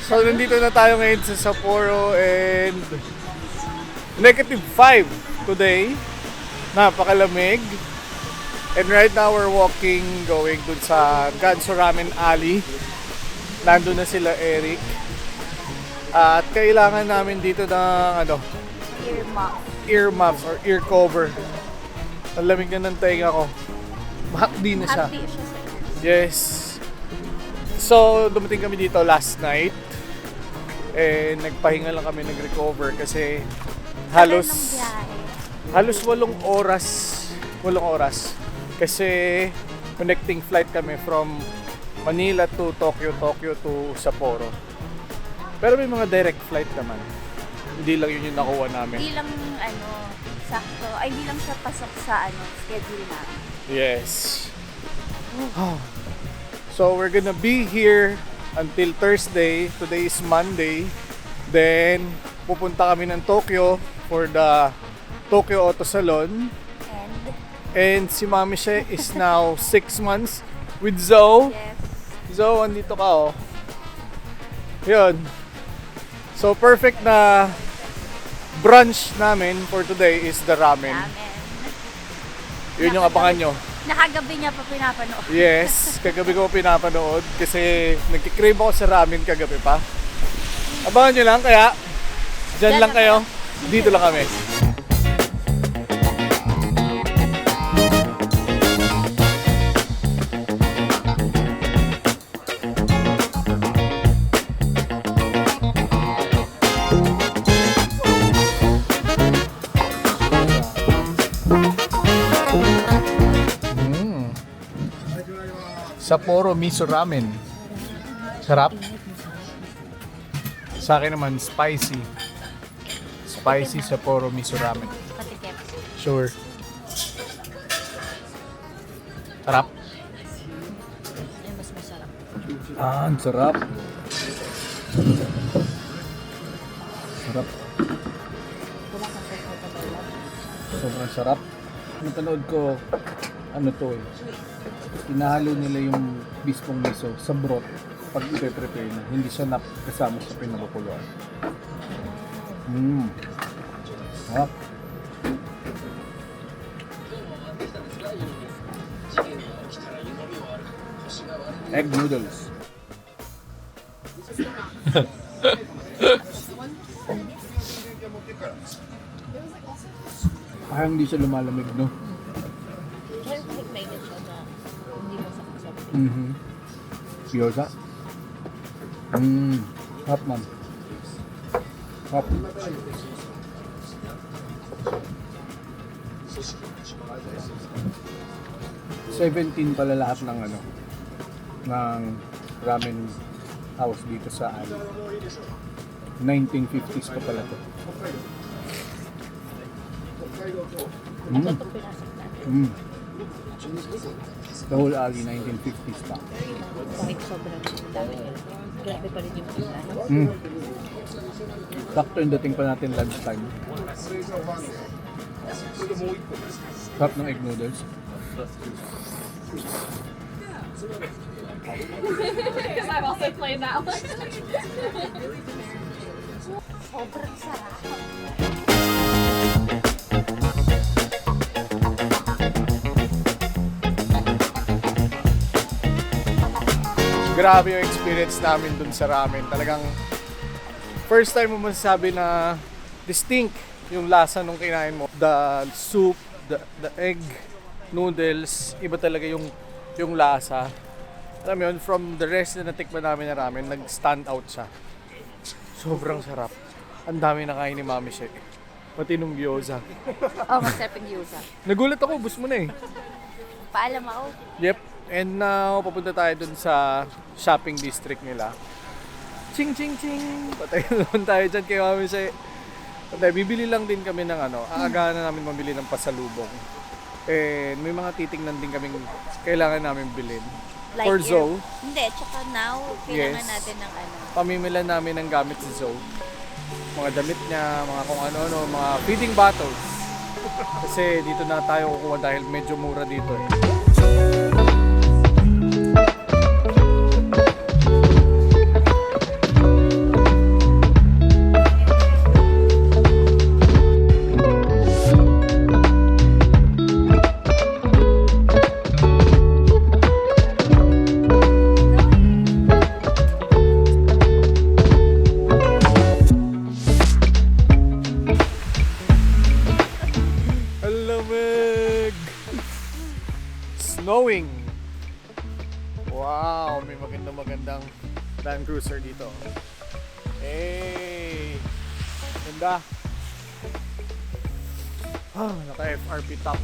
So, nandito na tayo ngayon sa Sapporo and -5 today. Napakalamig. And right now, we're walking, going dun sa Ganso Ramen Alley. Nandun na sila, Eric. At kailangan namin dito ng ear muffs or ear cover. Ang lamig na ng tenga ko. Mahapdi na siya. Hapdi siya sa Yes. So, dumating kami dito last night. And nagpahinga lang kami, nag-recover kasi halos 8 oras. 8 oras. Kasi connecting flight kami from Manila to Tokyo, Tokyo to Sapporo. Pero may mga direct flight naman. Hindi lang yun yung nakuha namin. Hindi lang sakto. Ay, hindi lang siya pasok sa schedule namin. Yes. So we're gonna be here until Thursday. Today is Monday. Then pupunta kami ng Tokyo for the Tokyo Auto Salon. And si Mami siya is now 6 months with Zoe. Yes. Zoe, andito ka oh. Yun. So perfect na brunch namin for today is the ramen. Yun yung abangan nyo. Nakagabi niya pa pinapanood. Yes, kagabi ko pinapanood kasi nagkikrave ako sa ramen kagabi pa. Abangan nyo lang, kaya dyan lang kayo. Dito lang kami. Sapporo miso ramen. Sarap. Sa akin naman, spicy. Spicy Sapporo miso ramen. Patikim. Sure. Sarap. Ay, mas masarap. Ang sarap. Sarap. Sobrang sarap. Napanood ko, hinahalo nila yung bispong miso sa broth pag i-prepare na. Hindi siya nakasama sa pinakukuluan. Sarap. Egg noodles. Parang hindi siya lumalamig, no? Gyoza? Hot man. Hot. $17 pala lahat ng ng ramen house dito sa 1950s pa pala to. The whole alley, 1950s pa. Kahit sobrang dami niya. Grabe pa rin yung pila. Sakto yung dating pa natin lunchtime. Sarap ng egg noodles. Because I've also played that one. Sobrang sarap. Grabe yung experience namin dun sa ramen. Talagang first time mo masasabi na distinct yung lasa nung kinain mo. The soup, the egg noodles, iba talaga yung lasa. Alam mo yun, from the rest na natikman namin na ramen, nag-stand out siya. Sobrang sarap. Ang dami na kain ni Mami Shek. Pati nung gyoza. Oh, masarap yung gyoza. Nagulat ako, bus mo na eh. Paalam ako. Yep. And now, papunta tayo dun sa shopping district nila. Ching ching ching! Patay naman tayo dyan kay Mami Shek. Patay, bibili lang din kami ng aagahan na namin mamili ng pasalubong. And may mga titingnan din kaming kailangan namin bilhin. Like For Zoe. Hindi, tsaka now, kailangan natin ng Pamimila namin ng gamit si Zoe. Mga damit niya, mga kung ano-ano, mga feeding bottles. Kasi dito na tayo kukuha dahil medyo mura dito eh. snowing. Wow, may magandang Land Cruiser dito. Hey! Ganda. Naka-FRP top.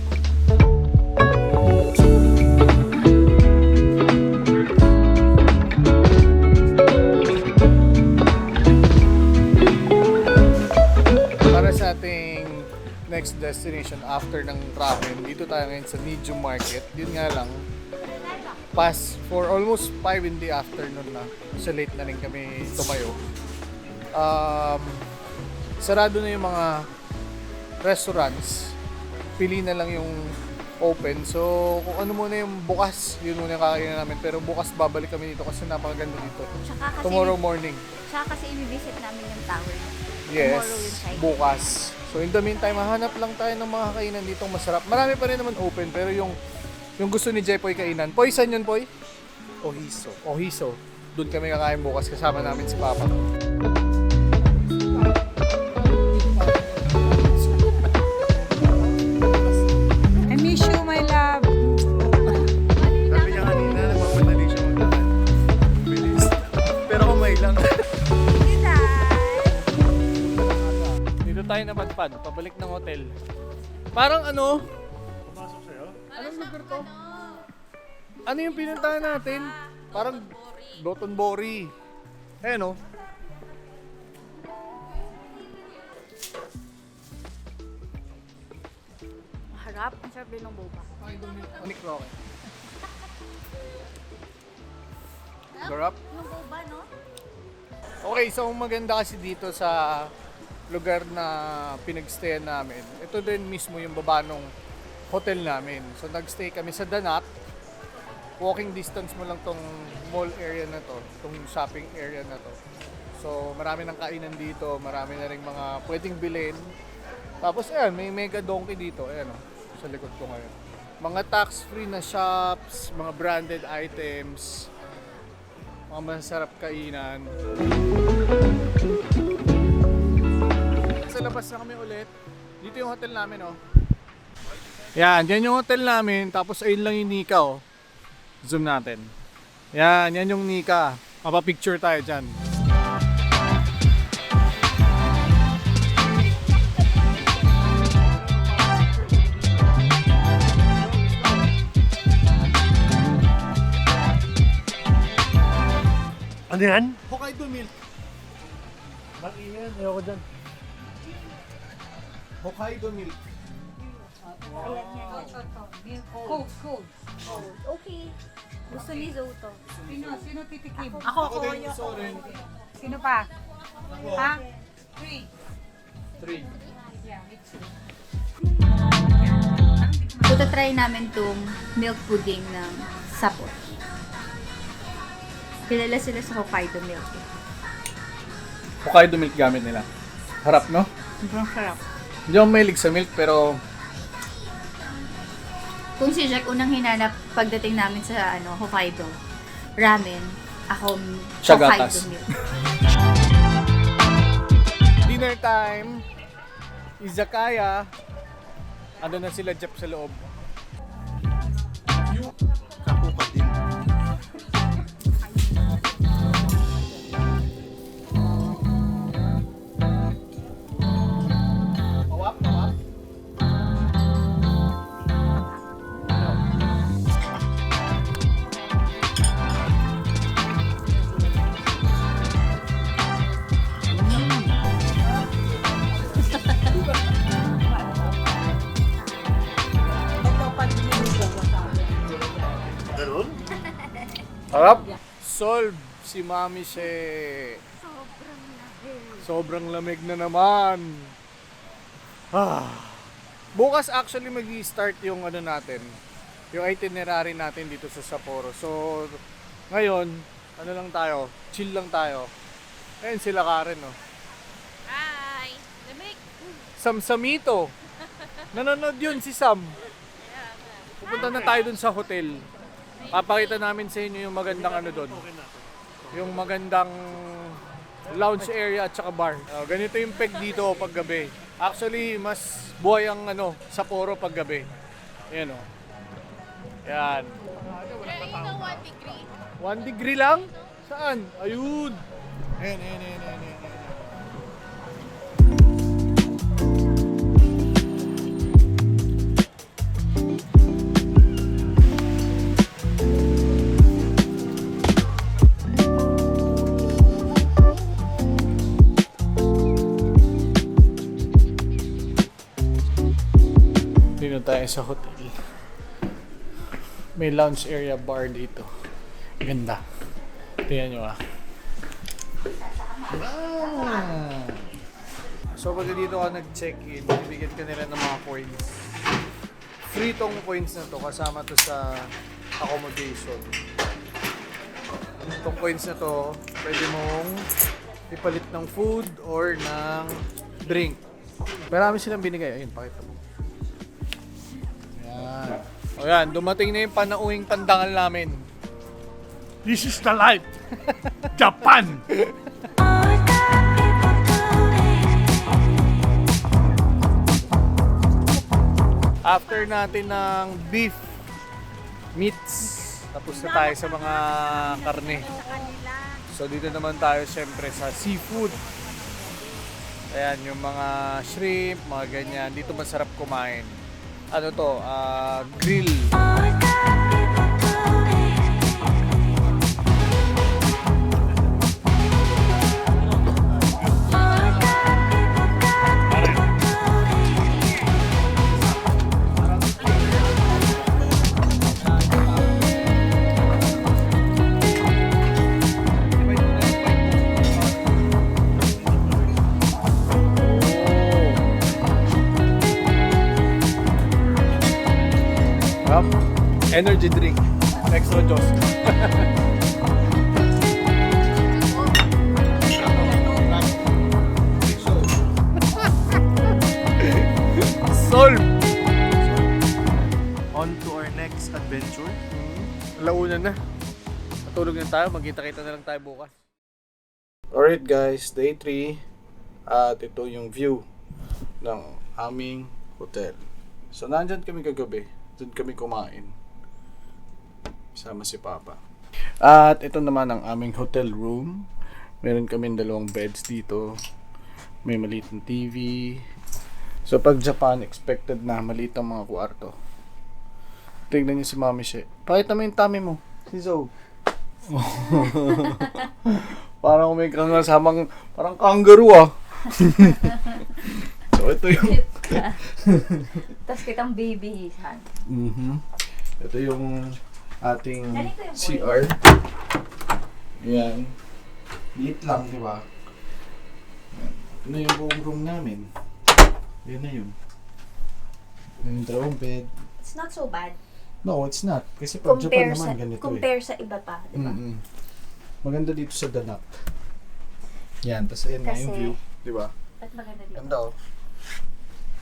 Para sa ating next destination after ng ramen, dito tayo ngayon sa Medium Market. Yun nga lang, for almost 5 in the afternoon na. So late na rin kami tumayo. Sarado na yung mga restaurants. Pili na lang yung open. So kung ano muna yung bukas, yun muna yung kakainin namin. Pero bukas babalik kami dito kasi napakaganda dito. Tsaka kasi, Tomorrow morning. Tsaka kasi i-visit namin yung tower. Yes, Tomorrow yung side. bukas. So in the meantime, hahanap lang tayo ng mga kainan dito masarap. Marami pa rin naman open, pero yung gusto ni Jepoy kainan. Poy, saan yun, Poy? Ohiso. Ohiso. Doon kami kakain bukas, kasama namin si Papa. I miss you, my love. Sabi niya kanina, nagmamadali siya maglakad. Bilis. Pero kumay lang. Dito tayo napadpad, pabalik ng hotel. Parang ano? Pumasok sa'yo? Anong lugar to? Ano yung pinuntahan natin? Parang Dotonbori. Ayan o. Harap. Ang sarap din ng boba. Unik Roque. Sarap. Yung boba, no? Okay, so ang maganda kasi dito sa lugar na pinagstayan namin, ito din mismo yung baba ng hotel namin. So nagstay kami sa Danak. Walking distance mo lang tong mall area na to, tong shopping area na to. So marami ng kainan dito, marami na rin mga pwedeng bilhin. Tapos ayan, may mega donkey dito, ayan o, sa likod ko ngayon. Mga tax-free na shops, mga branded items, mga masarap kainan. Sa labas na kami ulit. Dito yung hotel namin, oh. Yan, yan yung hotel namin. Tapos ayun lang yung Nika, oh. Zoom natin. Yan, yan yung Nika. Mapapicture tayo dyan. Ano yan? Hokkaido milk. Mag-iyan, ayoko dyan. Hokkaido milk. Ayan, yan. Cold. Okay. Gusto ni Zoto. Sino titikim? Ako din, gusto rin. Sino pa? Ha? 3. 3. Yeah, me too. So, try namin tong milk pudding ng Sapot. Kilala sila sa Hokkaido milk. Hokkaido milk gamit nila. Harap, no? Sobrang sarap. Hindi ako mahilig sa milk, pero Kung si Jack unang hinanap pagdating namin sa Hokkaido ramen, ako Siya Hokkaido gatas. milk. dinner time, izakaya, ano na sila Jeff sa loob. Ako pa din. Mawap, mawap. Ganun? Harap. Solve si Mami She. Sobrang lamig. Sobrang lamig na naman. Bukas actually mag-i-start yung natin, yung itinerary natin dito sa Sapporo. So, ngayon, lang tayo, chill lang tayo. Ayun sila Karen, no. Hi! Lamig! Samsamito. Nanonood yun si Sam. Pupunta na tayo dun sa hotel. Papakita namin sa inyo yung magandang doon. Yung magandang lounge area at saka bar. Ganito yung peg dito pag gabi. Actually, mas buhay ang Sapporo pag gabi. Ayan o. Yan. Kaya ikaw 1 degree. 1 degree lang? Saan? Ayun. Ayan, ayan, ayan, ayan, ayan. Dito tayo sa hotel. May lounge area bar dito. Ganda. Tingnan nyo ah. So pag dito ka nag-check-in, bibigyan ka nila ng mga coins. Free tong coins na to, kasama to sa accommodation. Itong coins na to, pwede mong ipalit ng food or ng drink. Marami silang binigay. Ayun, pakita mo. Ayan. O yan, dumating na yung panauhing pandangal namin. This is the life! Japan! After natin ng beef meats, tapos na tayo sa mga karne. So dito naman tayo syempre sa seafood. Ayan, yung mga shrimp, mga ganyan. Dito masarap kumain. Ano to? Grill. Energy drink. Extra juice. Solve! On to our next adventure. Launa na. Matulog na tayo. Magkita-kita na lang tayo bukas. Alright guys, day 3. At ito yung view ng aming hotel. So nandyan kami kagabi. Doon kami kumain. Sama si Papa. At ito naman ang aming hotel room. Meron kami 2 beds dito. May maliit na TV. So pag Japan, expected na maliit ang mga kwarto. Tingnan niyo si Mami She. Pakita mo yung tummy mo. Si Zoe. Parang may kasamang parang kangaroo ah. So ito yung Tapos kitang baby-hisan. Ito yung ating Ganito yung CR. Yan. Liit lang, di ba? Yan. Ito na yung buong room namin. Yan na yun. Yung 2 bed. It's not so bad. No, it's not. Kasi pag Japan naman ganito compare sa iba pa, di ba? Maganda dito sa Danak. Yan, tapos ayan na yung Kasi- view. Di ba? At maganda dito. Ganda oh.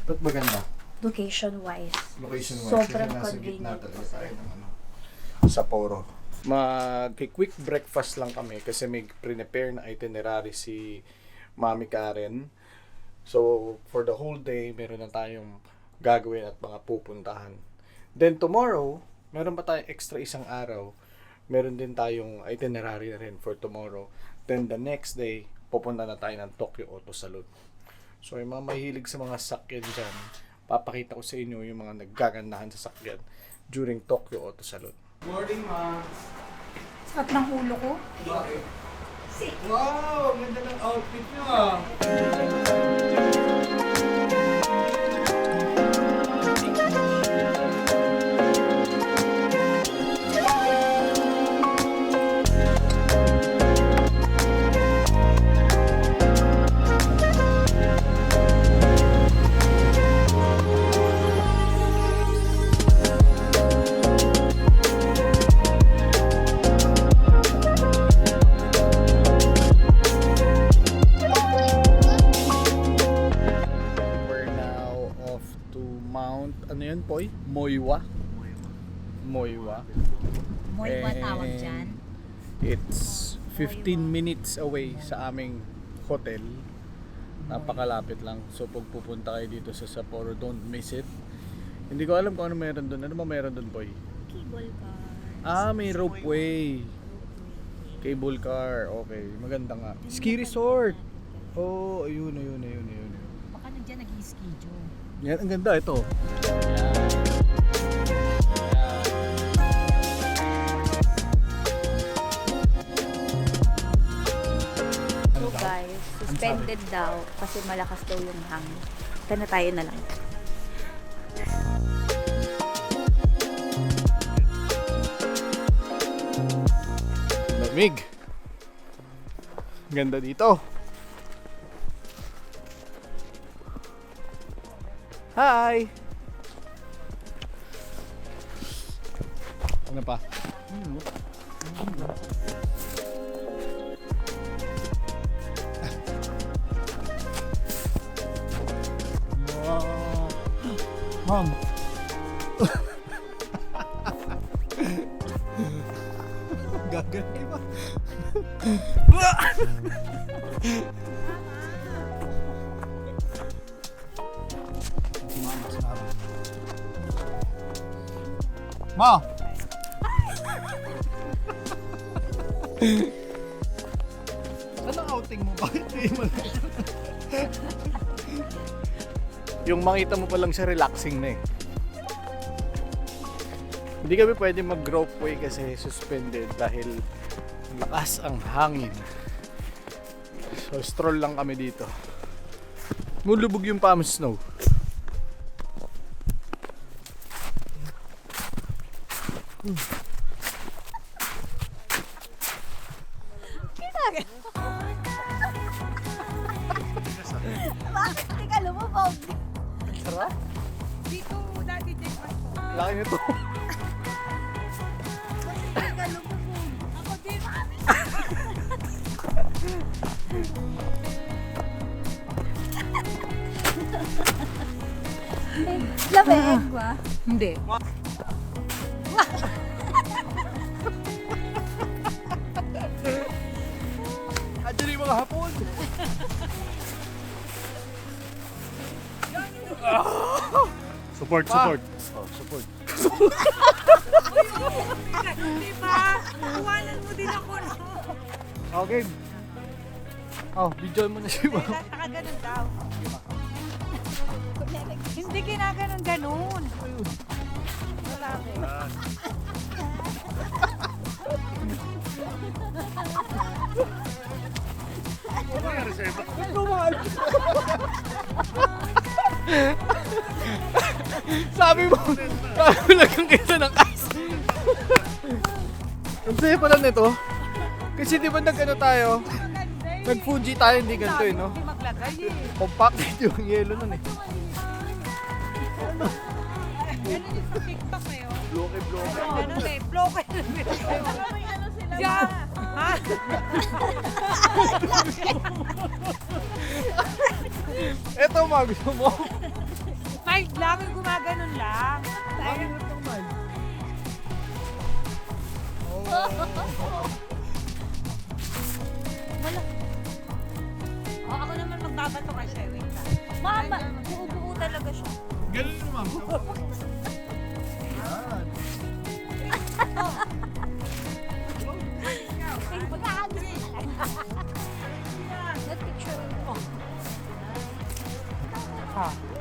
Ba't maganda? Location-wise. Location-wise. Sobrang kasi nasa gitna convenient. talaga tayo ng ano. Sapporo. Mag-quick breakfast lang kami kasi may prepare na itinerary si Mami Karen. So, for the whole day, meron na tayong gagawin at mga pupuntahan. Then tomorrow, meron pa tayong extra isang araw. Meron din tayong itinerary na rin for tomorrow. Then the next day, pupunta na tayo ng Tokyo Auto Salon. So, yung mga mahilig sa mga sakyan dyan, papakita ko sa inyo yung mga naggagandahan sa sakyan during Tokyo Auto Salon. Morning, Ma! Sakit ng ulo ko. Wow! Ganda ng outfit nyo ah! We're now off to Mount, ano yun, Poy? Moiwa. Moiwa. Moiwa And tawag dyan. It's 15 minutes away sa aming hotel. Napakalapit lang. So pag pupunta kayo dito sa Sapporo, don't miss it. Hindi ko alam kung ano meron doon. Ano ba meron doon, Poy? cable car. May ropeway. Cable car, okay. Maganda nga. Ski resort. Oh, ayun. Baka nandiyan nag-i-ski, Joe. Yan, ang ganda ito. So guys, suspended daw kasi malakas daw yung hangin. Kaya tayo na lang. Lamig. Ganda dito. Hi! Ano pa? Mom! Gaganay ba? Si Mama sinabi. Ma! Anong outing mo? Bakit di mo yung makita mo pa lang siya relaxing na eh. Hindi kami pwede mag-ropeway kasi suspended dahil lakas ang hangin. So stroll lang kami dito. Mulubog yung palm snow. Bakit di ka lumubog? Sarap? Dito, Daddy Jake, Laki nito. Bakit di ka lumubog? ako din. Lamig ba? Hindi. Andiyan yung mga hapon. Support. Oh, support. Di ba? Iwanan mo din ako, no? Okay. Oh, video mo na si Ma'am. Nakaganon daw. Hindi ginaganon-ganon. Ano nangyari sa'yo? Sabi mo lang kita ng ice. Ang saya pala nito. Kasi di ba nag-ano tayo? Nag-Fuji tayo, hindi ganito eh, no? Hindi maglagay eh. Compacted yung yelo nun eh. Ganun yung sa TikTok eh. Oh. Bloke. Ganun eh. Bloke na Diyan. Ha? Eto ma, gusto mo? Mild lang yung gumaganon lang. Bakit mo itong man? Oh, ako naman magbabato kay Sherwin. Mama, buo-buo talaga siya. Ganun mo ma'am.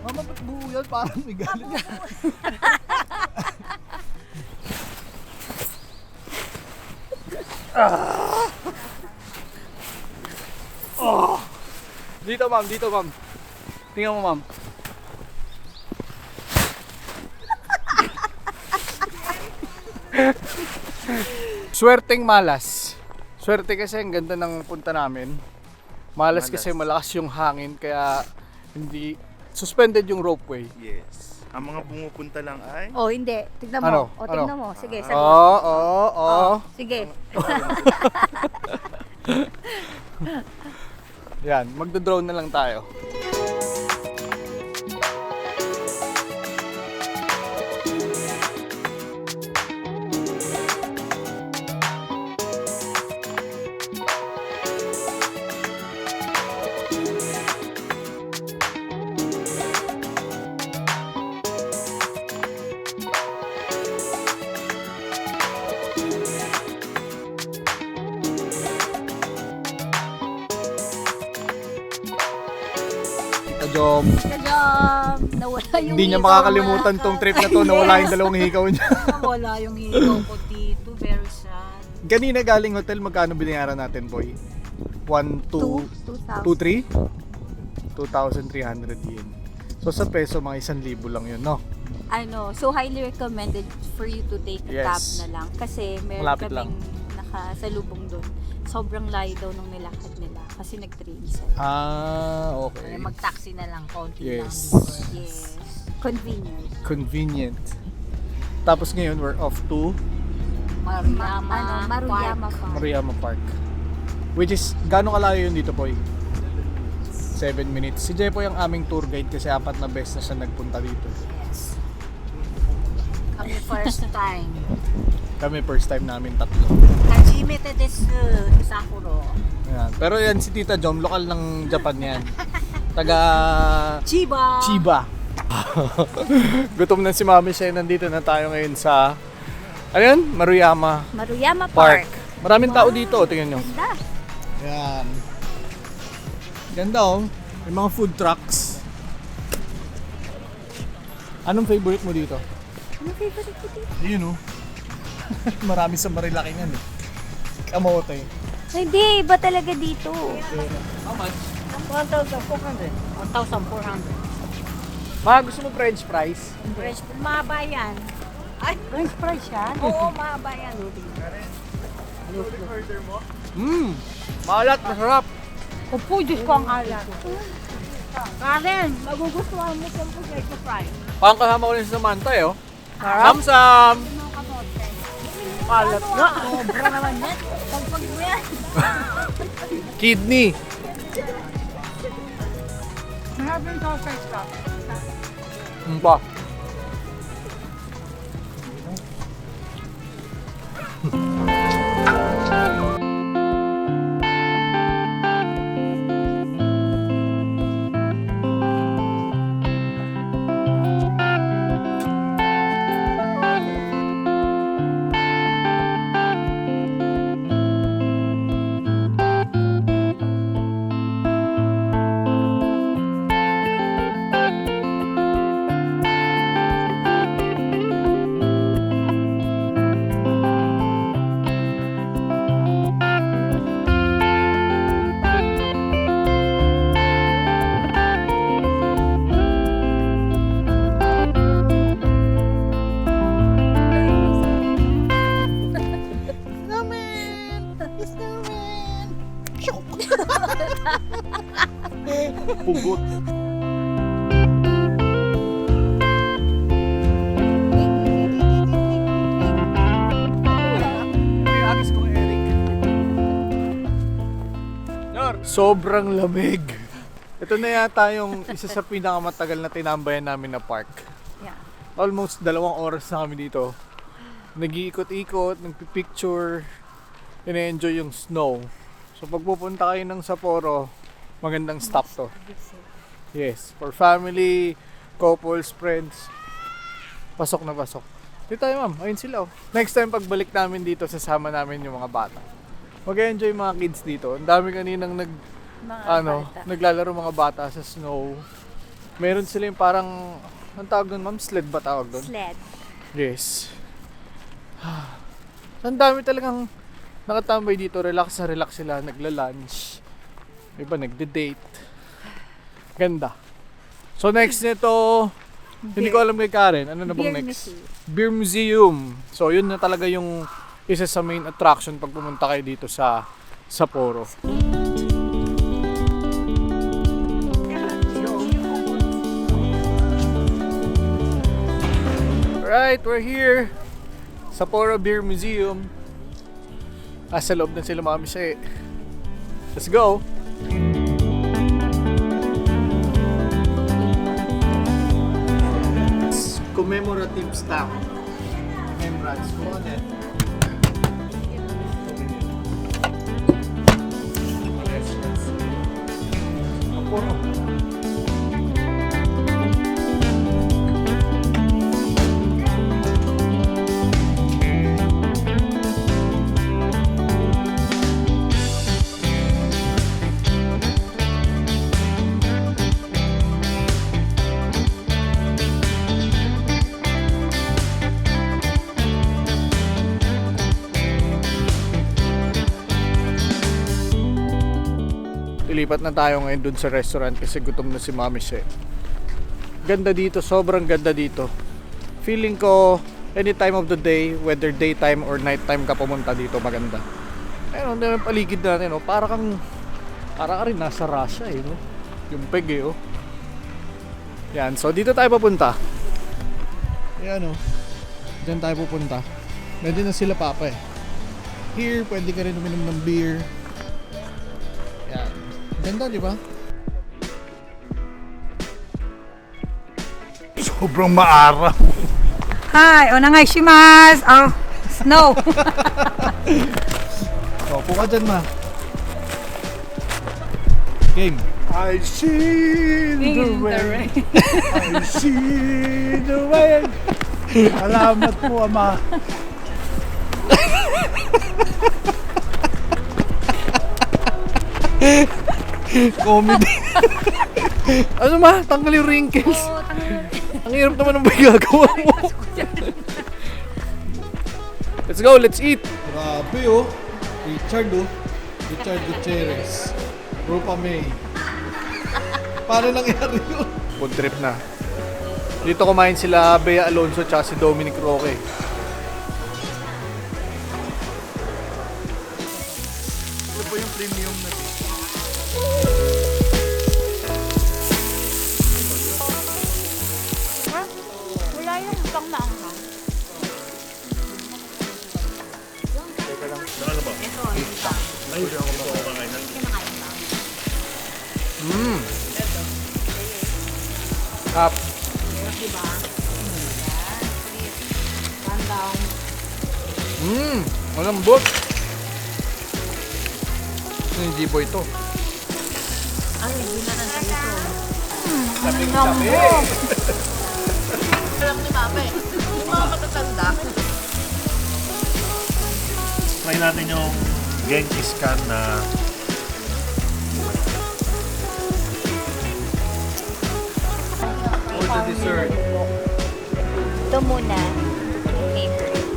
Mama, ba't buo yan? Parang may galit. Dito ma'am. Tingnan mo ma'am. Swerteng malas. Swerte kasi ang ganda ng punta namin. Malas kasi malakas yung hangin kaya hindi suspended yung ropeway. Yes. Ang mga pumupunta lang ay... Oh, hindi. Tignan mo. Ano? O, tignan mo. Sige, sabi. Oo. Sige. Yan, magdo-drone na lang tayo. Jom. Kajam! Nawala yung Hindi niya hikaw makakalimutan mo. tong trip na to na wala yung dalawang hikaw niya. Wala yung hikaw ko dito. Very sad. Kanina galing hotel, magkano binayaran natin, boy? 1, 2, 2, 3? 2,300 yen. So sa peso, mga 1,000 lang yun, no? So highly recommended for you to take a Yes. cab na lang. Kasi meron Malapit kaming nakasalubong doon. Sobrang layo daw nung nilakad nila. Kasi nag-train sila. Okay. Mag-taxi na lang. Konti Yes. Yes. Convenient. Convenient. Tapos ngayon, we're off to Maruyama Park. Maruyama Park. Which is, gano'ng kalayo yun dito, boy? 7 minutes. Si Jepoy ang aming tour guide kasi 4 na beses na siya nagpunta dito. Yes. Kami first time. Kami first time namin 3. Hajimete desu, Sakuro. Ayan. Pero yan si Tita Jom, lokal ng Japan yan. Taga Chiba! Chiba. Gutom na si Mami siya. Nandito na tayo ngayon sa ano yun? Maruyama Maruyama Park. Park. Maraming tao dito, tingnan nyo. Ganda. Ayan. Ganda oh. May mga food trucks. Anong favorite mo dito? Ano favorite ko dito? Yun oh. Marami sa Marilaki yan eh. Kamote. Hindi, iba talaga dito. How much? 1,400. 1,400. Ma, gusto mo french fries? Fresh, mahaba yan. Ay, French fries yan? Oo, mahaba yan. Maalat, masarap. Opo, Diyos ko ang alat. Karen, magugustuhan mo kung potato fry. Parang kasama ko rin sa Samantha eh oh. Samsam! Alat nga. Sobra naman yan. Pagpag mo yan. Kidney. Maraming sausage ka. Pa. Pugot. Sobrang lamig. Ito na yata yung isa sa pinakamatagal na tinambayan namin na park. Yeah. Almost 2 oras na kami dito. Nag-iikot-ikot, nagpipicture, ina-enjoy yung snow. So pag pupunta kayo ng Sapporo, magandang stop to. Yes, for family, couples, friends. Pasok na pasok. Dito tayo ma'am, ayun sila oh. Next time pagbalik namin dito, sasama namin yung mga bata. Mag-enjoy mga kids dito. Ang dami kaninang Bata. naglalaro mga bata sa snow. Meron sila yung parang, ang tawag doon ma'am? Sled ba tawag doon? Sled. Yes. Ang dami talagang nakatambay dito, relax na relax sila, nagla-lunch. Iba nagde-date. Ganda. So next nito, hindi ko alam kay Karen, ano na bang Beer next? Museum. Beer Museum. So yun na talaga yung isa sa main attraction pag pumunta kayo dito sa Sapporo. Alright, we're here. Sapporo Beer Museum. Sa loob na sila mami siya eh. Let's go! Commemorative stamp. Remembrance. Go on then. Yes. Sapporo. Lilipat na tayo ngayon dun sa restaurant kasi gutom na si Mami She. Ganda dito, sobrang ganda dito. Feeling ko, any time of the day, whether daytime or nighttime ka pumunta dito, maganda. Ayun, yung paligid natin, oh, para ka rin nasa Russia, eh, no? Yung peg, eh, oh. Yan, so dito tayo papunta. Yan, oh. Diyan tayo pupunta. Pwede na sila papa, eh. Here, pwede ka rin uminom ng beer. Yan. Ganda, di ba? Sobrang maaraw. Hi, onegaishimasu. Oh, snow. O, puka dyan, ma. Game. I see the rain. I see the rain. Salamat po, Ama. Comedy. Ano ma? Tanggal yung wrinkles. Ang hirap naman ng gagawa mo. Let's go, let's eat. Grabe oh. Richard Gutierrez. Rupa May. Paano nangyari yun? Food trip na. Dito kumain sila Bea Alonso at si Dominic Roque. Ito po yung premium na dito. Wala yung pang naanghang. Ano ba? Ay, hindi ako makakain ng Up. Malambot. Ano yung G-boy to? Sabi. Alam ni Mama eh. Yung mga matatanda. Try natin yung Genghis Khan na For the dessert. Ito muna. Yung favorite.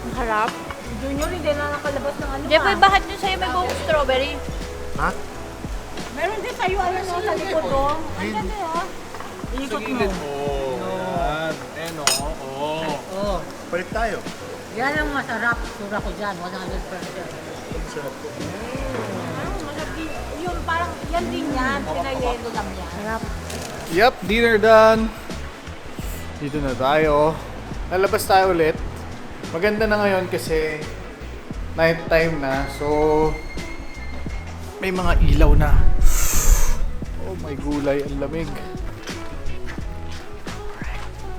Ang harap. Junior, hindi na nakalabas ng ano. Jepoy, bakit nyo sa'yo may buong strawberry? Meron din sa'yo, ano, no, sa likod, oh. Ang ganda, oh. Ikot mo. Yan. Ayan o. palit tayo. Yan ang masarap. Sura ko dyan, 100%. Yung parang, yan din yan. Pinayelo lang yan. Sarap. Yep, dinner done. Dito na tayo. Lalabas tayo ulit. Maganda na ngayon kasi night time na. So, may mga ilaw na. Oh my gulay, ang lamig.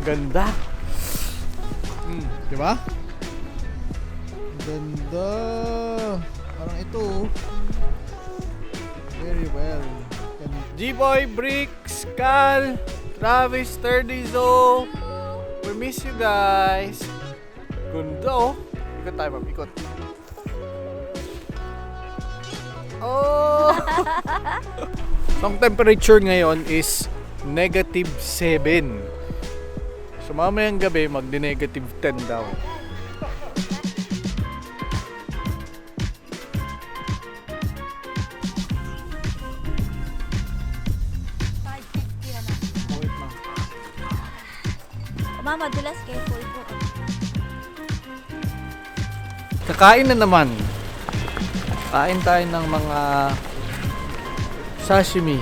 Ganda. Di ba? Ganda. Parang ito. Very well. G-Boy, Bricks, Cal, Travis, Terdizo. We miss you guys. Ganda oh. Ikot tayo, ma'am. Ikot. Oh! So, ang temperature ngayon is -7. So mamayang gabi mag-10 daw. Mama, dulas kayo full po. Kakain na naman. Kain tayo ng mga sashimi,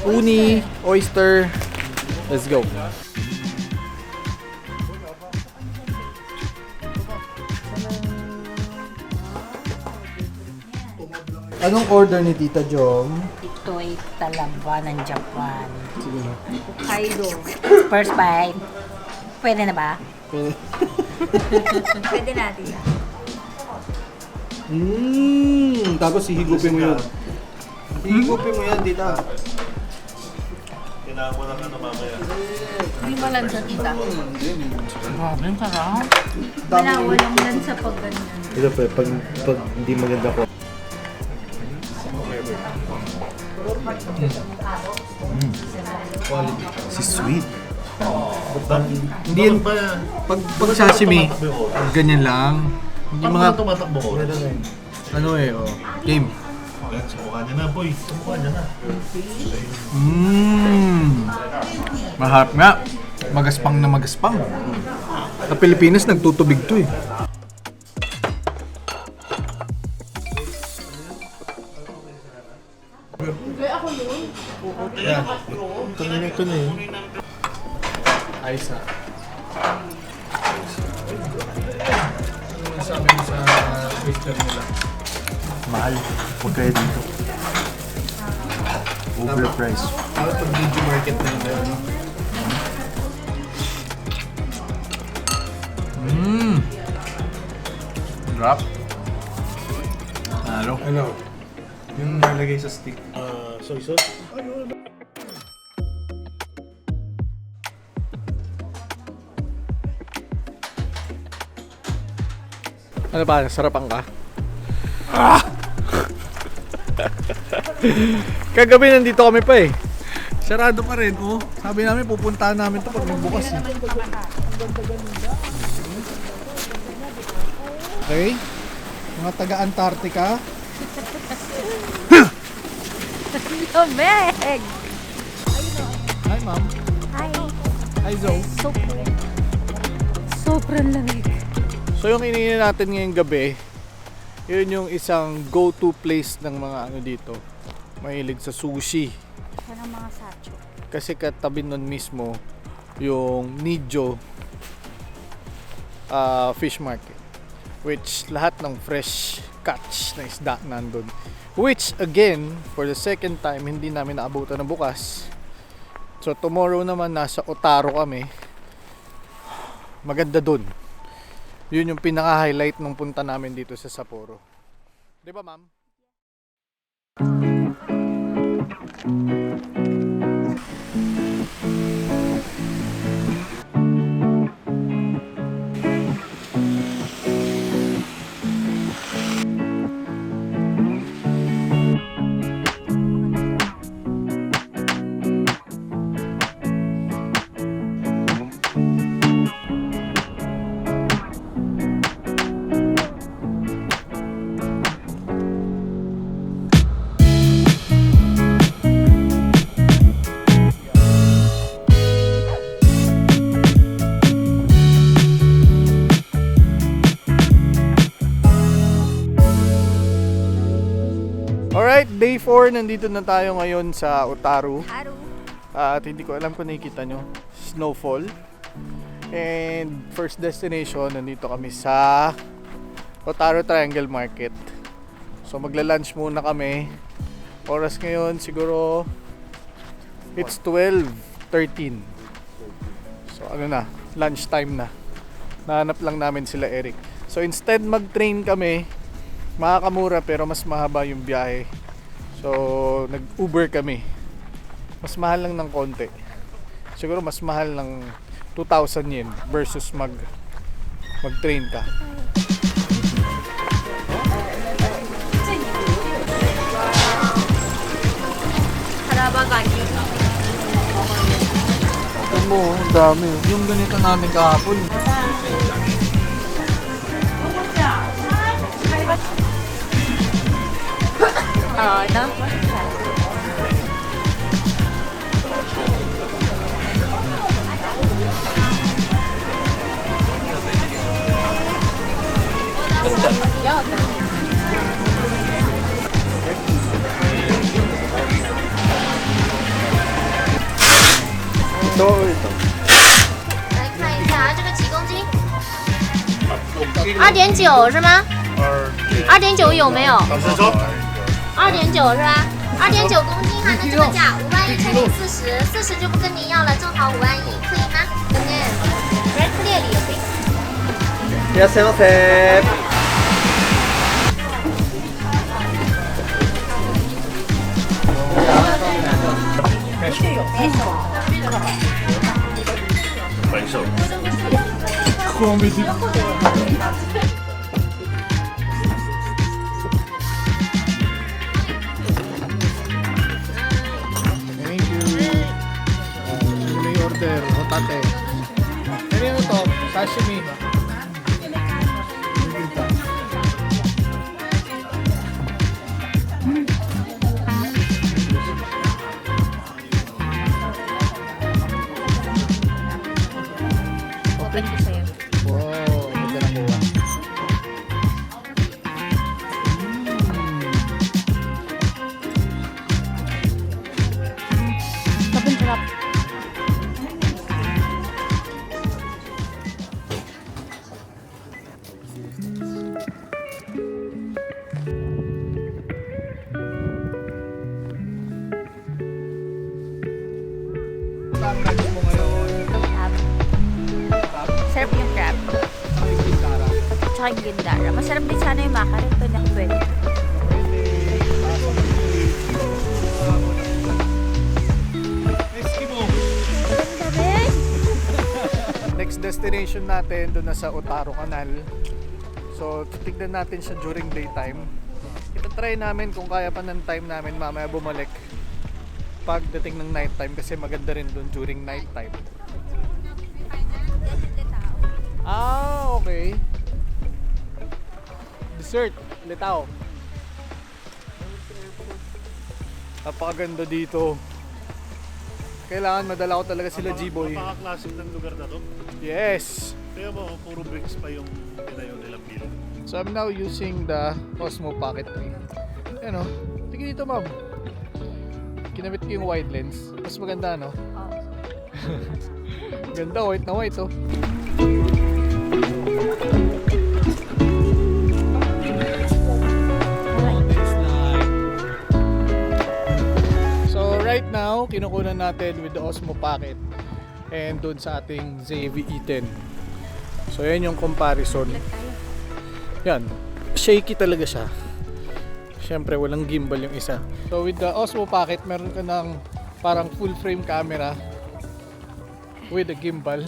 uni, oyster. Let's go. Anong order ni Tita Jom? Ito ay talaba ng Japan. Sige. Hokkaido. First bite. Pwede na ba? Pwede natin. Tapos hihigupin mo yun. Hihigupin mo yan, Tita. Kailangan mo lang ano mamaya. Hindi malansa kita. Grabe, ang sarap. Walang lansa pag ganyan. Ito pa, pag hindi maganda ko. Quality. Si sweet. Hindi yan, pag sashimi, ganyan lang. Yung mga, tumatakbo ko. ano eh, oh, game. Ayan, subukan niya na, boy. Subukan niya na. Maharap nga. Magaspang na magaspang. Sa Pilipinas, nagtutubig to eh. Ayan. Ito na yun. Ayos na. Ano masabi mo sa twister nila? Mahal. Huwag kayo dito. Overpriced. Ano pag video market na yun tayo, no? Drop. Halo. Ano? Yung nalagay sa stick. Soy sauce? Ano ba? Sarapan ka? Kagabi nandito kami pa eh. Sarado pa rin, oh. Sabi namin pupuntahan namin to pag magbukas eh. Okay? Mga taga-Antarctica. Lumeg! Hi, ma'am. Hi. Hi, Zoe. Sobrang lamig. So yung iniinan natin ngayong gabi, yun yung isang go-to place ng mga ano dito. Mahilig sa sushi. Yan ang mga sacho. Kasi katabi nun mismo yung Nijo Fish Market. Which lahat ng fresh catch na isda nandun. Which again, for the second time, hindi namin naabutan na bukas. So tomorrow naman nasa Otaru kami. Maganda dun. Yun yung pinaka-highlight nung punta namin dito sa Sapporo. Di ba, ma'am? Alright, day 4, nandito na tayo ngayon sa Otaru. Haru. At hindi ko alam kung nakikita nyo, snowfall. And first destination, nandito kami sa Otaru Triangle Market. So magla-lunch muna kami. Oras ngayon siguro it's 12:13. So ano na, lunch time na. Nahanap lang namin sila Eric. So instead mag-train kami, makakamura pero mas mahaba yung biyahe. So nag-Uber kami. Mas mahal lang ng konti. Siguro mas mahal ng 2,000 yen versus mag-train ka. Harabagaki. Ito mo, ang dami. Yung ganito natin kahapon. Oo, no? Ito. 来看一下，这个几公斤？2.9是吗？2.9有没有？2.9是吧？2.9公斤哈，那这个价51,040，40就不跟您要了，正好5万1，可以吗？Red Clear 里可以。いらっしゃいませ。 Peso. Comedy. Thank you. Sino may order? Otaru ate. Ano to? Sashimi. Open ko sa'yo. Wow, ganda ng kuha. Sobrang sarap. Ang lunch mo ngayon, Crab. Sarap yung crab. ay gitara. Tsaka yung gindara. Masarap din sana yung macaroni. Pwede ako pwede. Eskimo. Ganda rin! Next destination natin doon na sa Otaru Canal. So, titignan natin siya during daytime. Itatry namin kung kaya pa ng time namin mamaya bumalik pagdating ng nighttime kasi maganda rin doon during nighttime. Ah, okay. Dessert, Litao. Napakaganda dito. Kailangan madala ko talaga sila G-Boy. Napaka-classic ng lugar na to. Yes! Kaya ba, puro bricks pa yung tinayo nilang building. So I'm now using the Osmo Pocket 3. Ano? Tingin dito, ma'am. Kinabit ko yung wide lens. Mas maganda, no? Ganda, white na white, oh. So right now, kinukunan natin with the Osmo Pocket and doon sa ating ZV-E10. So yan yung comparison. Yan, shaky talaga siya. Siyempre walang gimbal yung isa. So with the Osmo Pocket, meron ka ng parang full frame camera with a gimbal.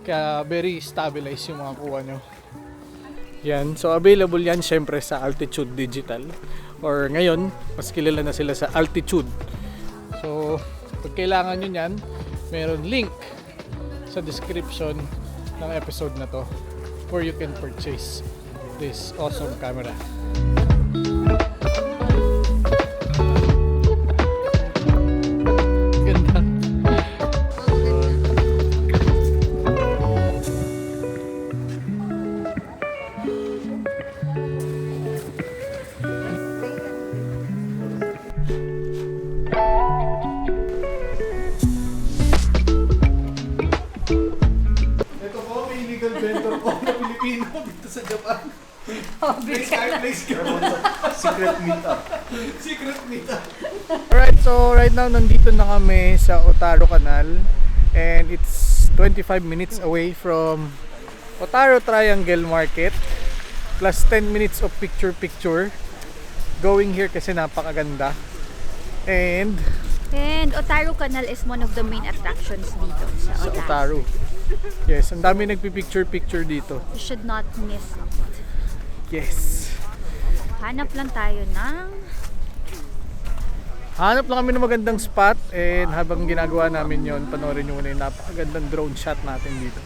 Kaya very stabilized yung mga kuha nyo. Yan, so available yan siyempre sa Altitude Digital. Or ngayon, mas kilala na sila sa Altitude. So pag kailangan nyo yan, meron link sa description ng episode na to where you can purchase this awesome camera. Ganda. Ito po, may illegal vendor po na Pilipino dito sa Japan. Place ka. Secret meetup. Secret meetup. Alright, so right now nandito na kami sa Otaru Canal and it's 25 minutes away from Otaru Triangle Market plus 10 minutes of picture-picture going here kasi napakaganda. And Otaru Canal is one of the main attractions dito sa sa Otaru. Otaru. Yes, ang dami nagpipicture-picture dito. You should not miss it. Yes. Hanap lang tayo ng Hanap lang kami ng magandang spot and habang ginagawa namin yon, panoorin nyo muna yung napakagandang drone shot natin dito.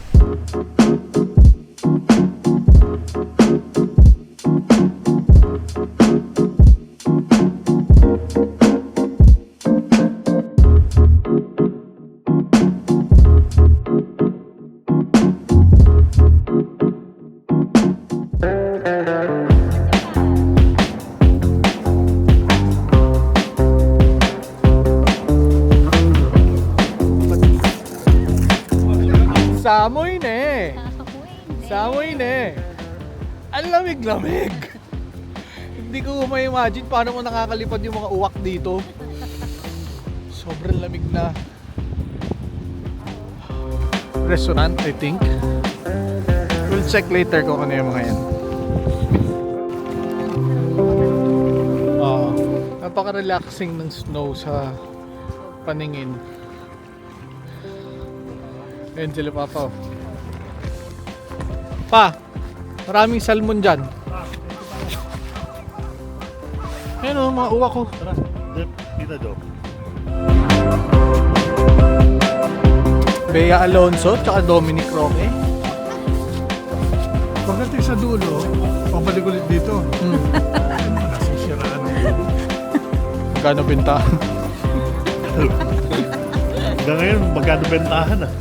Samoy na eh. Samoy na eh. Ang lamig-lamig. Hindi ko ma-imagine paano mo nakakalipad yung mga uwak dito. Sobrang lamig na. Restaurant, I think. We'll check later kung ano yung mga yan. Napaka-relaxing ng snow sa paningin. Ayan sila Papa. Pa, maraming salmon dyan. Ayan o, mga uwak ko. Tara, dip, kita do. Bea Alonso, tsaka Dominic Roque. Pagdating sa dulo, pabalik ulit dito. Nasisiraan. Magkano binta? Hanggang ngayon, magkano bentahan ah.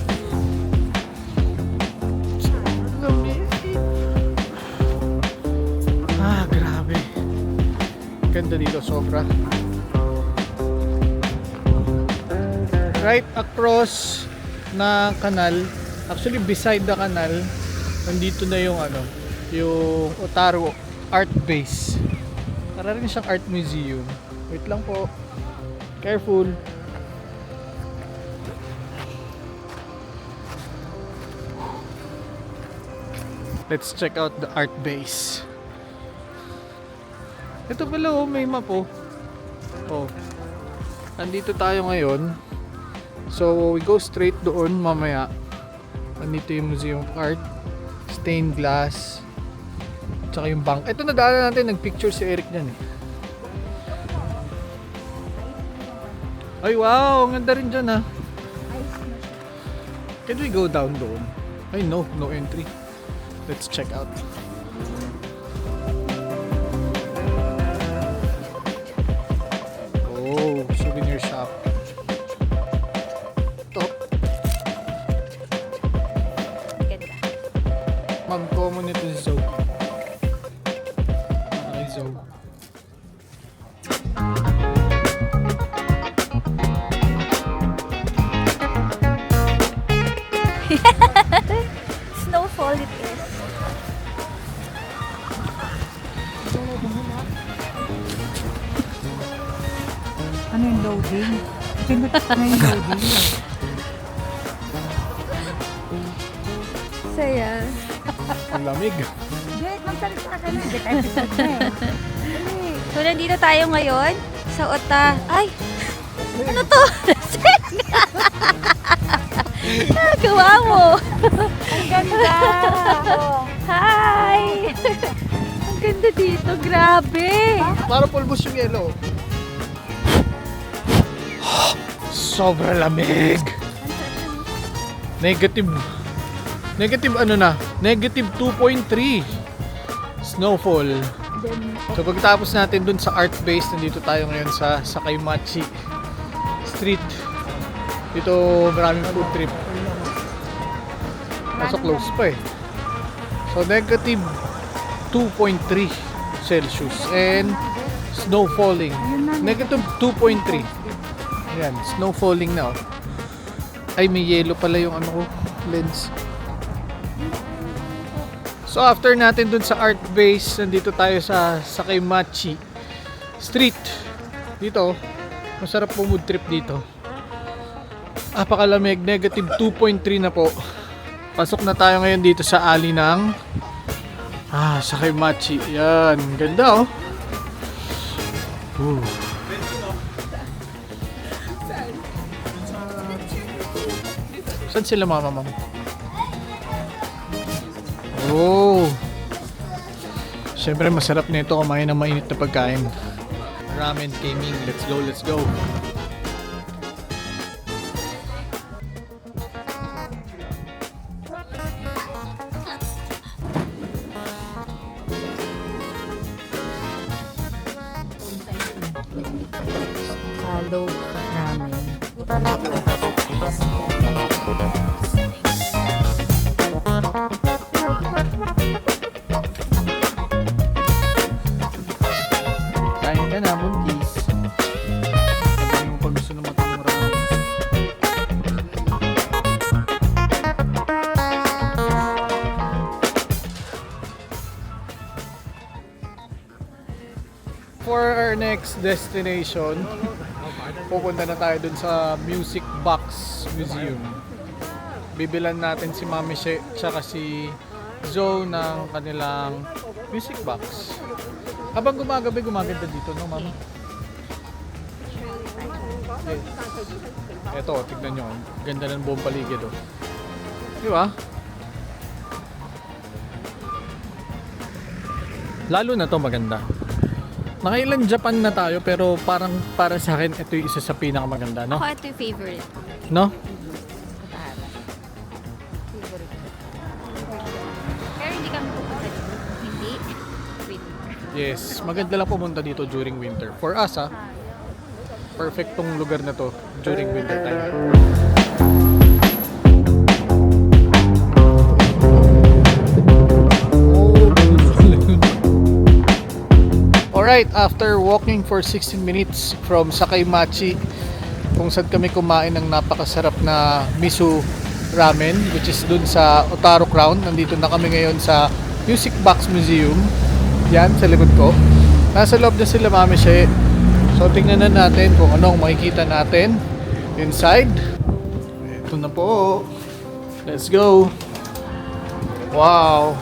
Grabe. Ganda dito, sobra. Right across na kanal, actually beside the canal, nandito na yung yung Otaru Art Base. Para rin siyang art museum. Wait lang po. Careful. Let's check out the art base. Ito pala may map oh. Nandito tayo ngayon. So we go straight doon mamaya. Nandito yung Museum of Art, stained glass, tsaka yung bank. Ito nadaanan natin, nagpicture si Eric dyan eh. Ay wow, ang ganda rin dyan ah. Can we go down doon? Ay no entry. Let's check out. Oh, souvenir shop. Ma'am, common ito si Zoe. Ay, Zoe. Snowfall it is. Ano yung loading? Pindot na yung loading. Saya. Ang lamig. Jake, magsalita ka na. Jake, episode na eh. So, nandito tayo ngayon sa Ay! Ano to? Gawa mo! Ang ganda! Hi! Ang ganda dito, grabe! Para pulbos yung yellow. Sobra lamig. Negative Negative 2.3 snowfall. So pagkatapos natin dun sa art base, nandito tayo ngayon sa Sakaimachi Street. Dito maraming food trip. Nasa close pa eh. So negative 2.3 Celsius and snow falling. Negative 2.3. Ayan, snow falling na oh. Ay, may yellow pala yung lens. So after natin dun sa art base, nandito tayo sa Sakaimachi Street. Dito, masarap po mood trip dito. Napakalamig, negative 2.3 na po. Pasok na tayo ngayon dito sa alley ng Sakaimachi. Yan, ganda oh. Saan sila mama? Oh. Siyempre masarap nito kumain ng mainit na pagkain. Ramen gaming. Let's go, let's go. Hello, ramen. Kain ka na, buntis. Sabi mo pag gusto na matang ramen. For our next destination, pupunta na tayo dun sa Music Box Museum. Bibilan natin si Mami She tsaka si Zoe ng kanilang music box. Habang gumagabi, gumaganda dito, no, Mami? Yes. Eto, tignan nyo. Ganda ng buong paligid, oh. Di ba? Lalo na to maganda. Nakailan Japan na tayo, pero parang para sa akin, ito yung isa sa pinakamaganda, no? Ako ito yung favorite. No? Yes, maganda lang pumunta dito during winter. For us perfect tong lugar na to during winter time. Alright, after walking for 16 minutes from Sakaimachi, kung saan kami kumain ng napakasarap na miso ramen, which is dun sa Otaru Crown. Nandito na kami ngayon sa Music Box Museum. Yan, sa likod ko. Nasa loob na sila Mami She. So, tingnan na natin kung anong makikita natin inside. Ito na po. Let's go. Wow.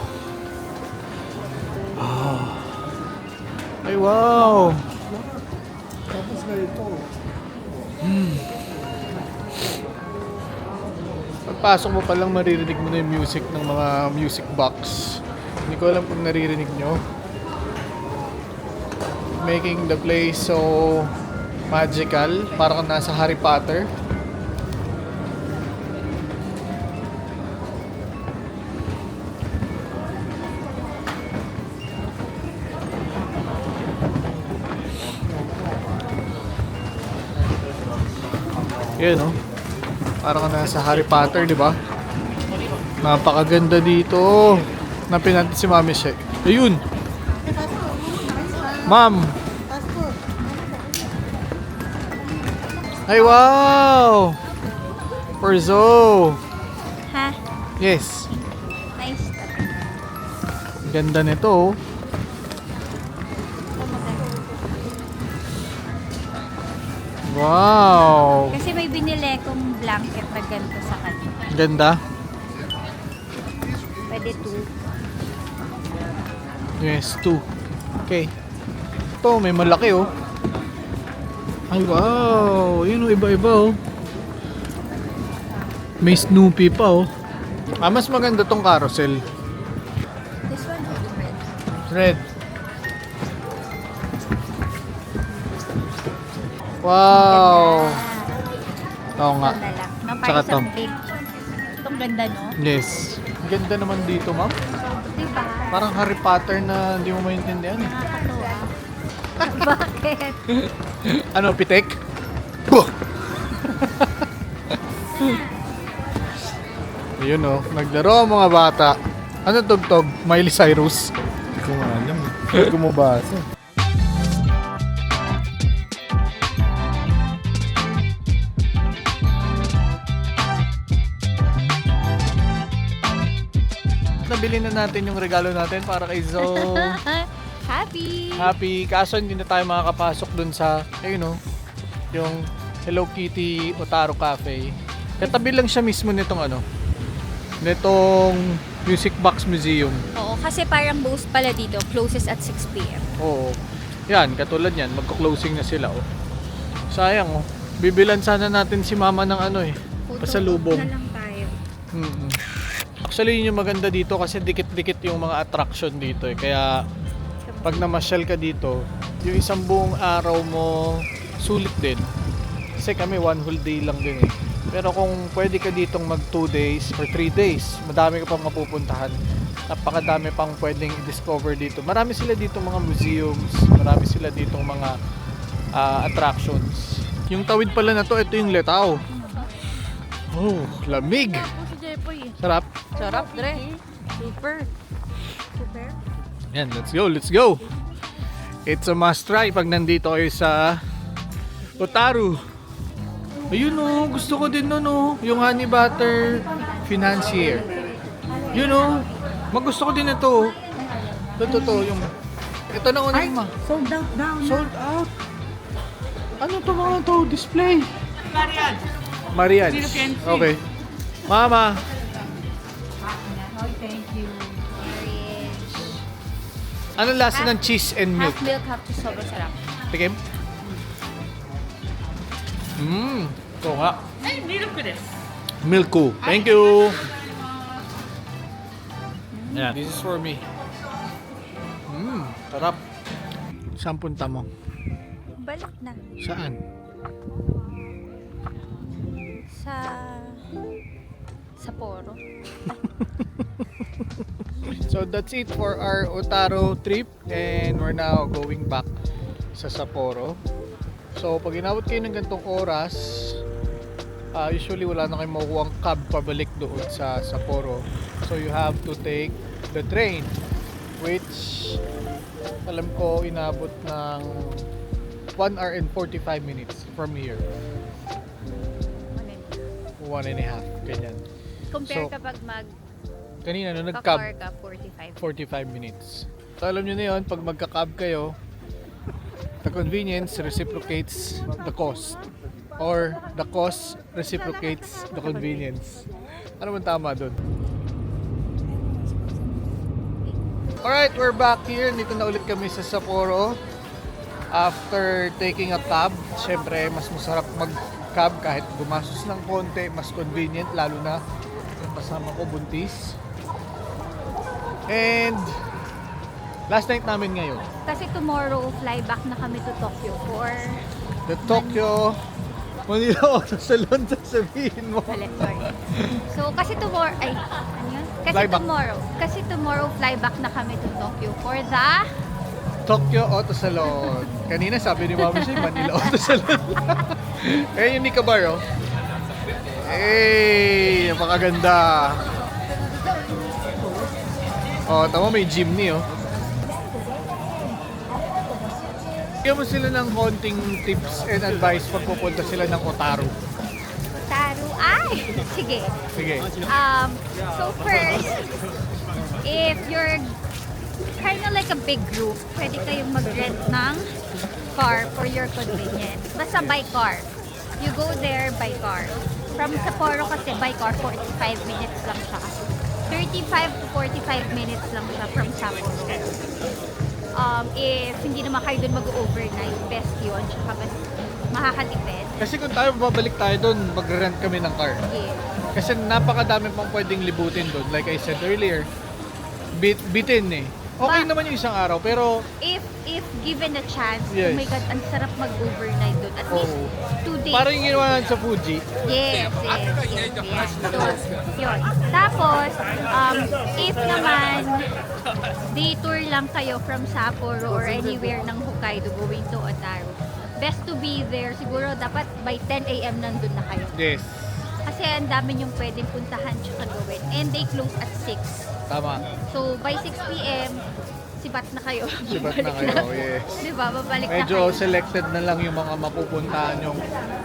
Ay, wow. Tapos na ito. Pagpasok mo pa lang maririnig mo na yung music ng mga music box. Hindi ko alam kung naririnig nyo. Making the place so magical. Parang nasa Harry Potter. Yan, no? Parang nasa Harry Potter, di ba? Napakaganda dito. Napin natin si Mami She. Ayun! Ma'am! Ay, wow! Orzo! Ha? Yes. Nice. Ganda nito, oh. Wow! Kasi may binili kong blanket na ganito sa kanya. Ganda. Pwede 2. Yes, 2. Okay. Ito, may malaki, oh. Ay, wow! Yun, oh, iba-iba, oh. May Snoopy pa, oh. Mas maganda tong carousel. This one is red. Red. Wow! Oo nga. Ito na lang. No, Tsaka para to. sa big. Itong ganda, no? Yes. Ganda naman dito, ma'am. Diba? Parang Harry Potter na hindi mo maintindihan. Eh. Nakakatuwa. Bakit? Ano, pitek? Buh! Yun, oh. Naglaro ang mga bata. Ano tugtog? Miley Cyrus. Hindi ko nga alam. Hindi ko mabasa. Nabili na natin yung regalo natin para kay Zo. Happy! Happy. Kaso hindi na tayo makakapasok dun sa, ayun, oh, yung Hello Kitty Otaru Cafe. Katabi lang siya mismo nitong ano, nitong Music Box Museum. Oo, kasi parang boast pala dito, closes at 6 p.m. Oo. Yan, katulad yan, magko-closing na sila, oh. Sayang, oh. Bibilan sana natin si mama ng ano, eh, pasalubong. Na lang tayo. Mm-mm. Actually, yun yung maganda dito kasi dikit-dikit yung mga attraction dito, eh. Kaya pag namasyal ka dito, yung isang buong araw mo sulit din. Kasi kami 1 whole day lang din, eh. Pero kung pwede ka ditong mag 2 days or 3 days, madami ka pang mapupuntahan. Napakadami pang pwedeng i-discover dito. Marami sila dito mga museums, marami sila dito mga attractions. Yung tawid pala na to, ito yung Letao. Oh, lamig! Sarap. Sarap, Dre. Super. Super. Yan, let's go, let's go! It's a must try pag nandito kayo sa Otaru. Ayun, oh, gusto ko din nun, oh, yung honey butter financier. Yun, oh, magusto ko din ito, oh. Ito, yung ito na una ma. Sold out daw. Sold out. Ano to mga to? Display. Marian. Okay. Mama. Thank you. Anong lasa ng cheese and milk? Half milk, half cheese, sobrang sarap. Tikim? Ito nga. Milk. Thank you. Yeah, this is for me. Sarap. Saan punta mo? Balak na. Saan? Sa Poro. So that's it for our Otaru trip and we're now going back sa Sapporo. So pag inabot kayo ng ganitong oras, usually wala na kayong makukuha ang cab pabalik doon sa Sapporo. So you have to take the train, which alam ko inabot ng 1 hour and 45 minutes from here. 1.5, ganyan. Compare So, kapag Kanina no nag-cab, mag-car ka, 45. 45 minutes. So alam nyo na yun, pag magka-cab kayo, the convenience reciprocates the cost. Or the cost reciprocates the convenience. Ano man tama dun? Alright, we're back here. Dito na ulit kami sa Sapporo. After taking a cab, syempre mas masarap mag-cab kahit gumastos ng konti, mas convenient, lalo na yung kasama ko buntis. And last night namin ngayon. Kasi tomorrow, fly back na kami to Tokyo for The Tokyo Manila Auto Salon, sasabihin mo. Sorry. So, kasi tomorrow, ay, ano yun? Kasi tomorrow, fly back na kami to Tokyo for the Tokyo Auto Salon. Kanina sabi ni Mami siya, Manila Auto Salon. Eh, yung Nicabar, oh. Hey, napakaganda. Oh, tama, may jeepney, oh. Bigyan mo sila ng konting tips and advice pag pupunta sila ng Otaru. Otaru. Ay! Sige. Sige. So first, if you're kind of like a big group, pwede kayong mag-rent ng car for your convenience. Basta by car. You go there by car. From Sapporo kasi by car, 45 minutes lang siya. 35 to 45 minutes lang siya from Sapporo. If hindi naman kayo dun mag-overnight, best yun. Tsaka mas makakatipid. Kasi kung tayo babalik tayo doon, mag-rent kami ng car. Yeah. Kasi napakadami pang pwedeng libutin doon. Like I said earlier, bitin eh. Okay naman yung isang araw, pero If given a chance, Yes. oh my God, ang sarap mag-overnight doon. At least Oo. 2 days. parang yung ginawa natin sa Fuji. Yes. So, yun. Tapos, if naman, day tour lang kayo from Sapporo or anywhere ng Hokkaido going to Otaru, best to be there, siguro dapat by 10 a.m. nandun na kayo. Yes. Kasi ang dami yung pwedeng puntahan tsaka gawin. And they close at 6. Tama. So, by 6 p.m., sibat na kayo. Sibat na kayo, yes. Diba? Babalik na Medyo kayo. selected na lang yung mga mapupuntahan, yung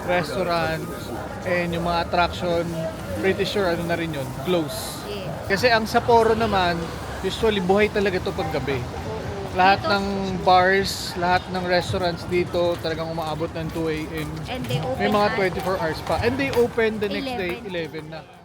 restaurant, and yung mga attraction, pretty sure ano na rin yun, close. Yeah. Kasi ang Sapporo naman, usually buhay talaga ito pag gabi. Lahat Dito- ng bars, lahat ng restaurants dito talagang umaabot ng 2 a.m. And they open May mga at 24 hours pa. And they open the next day, 11. 11 na.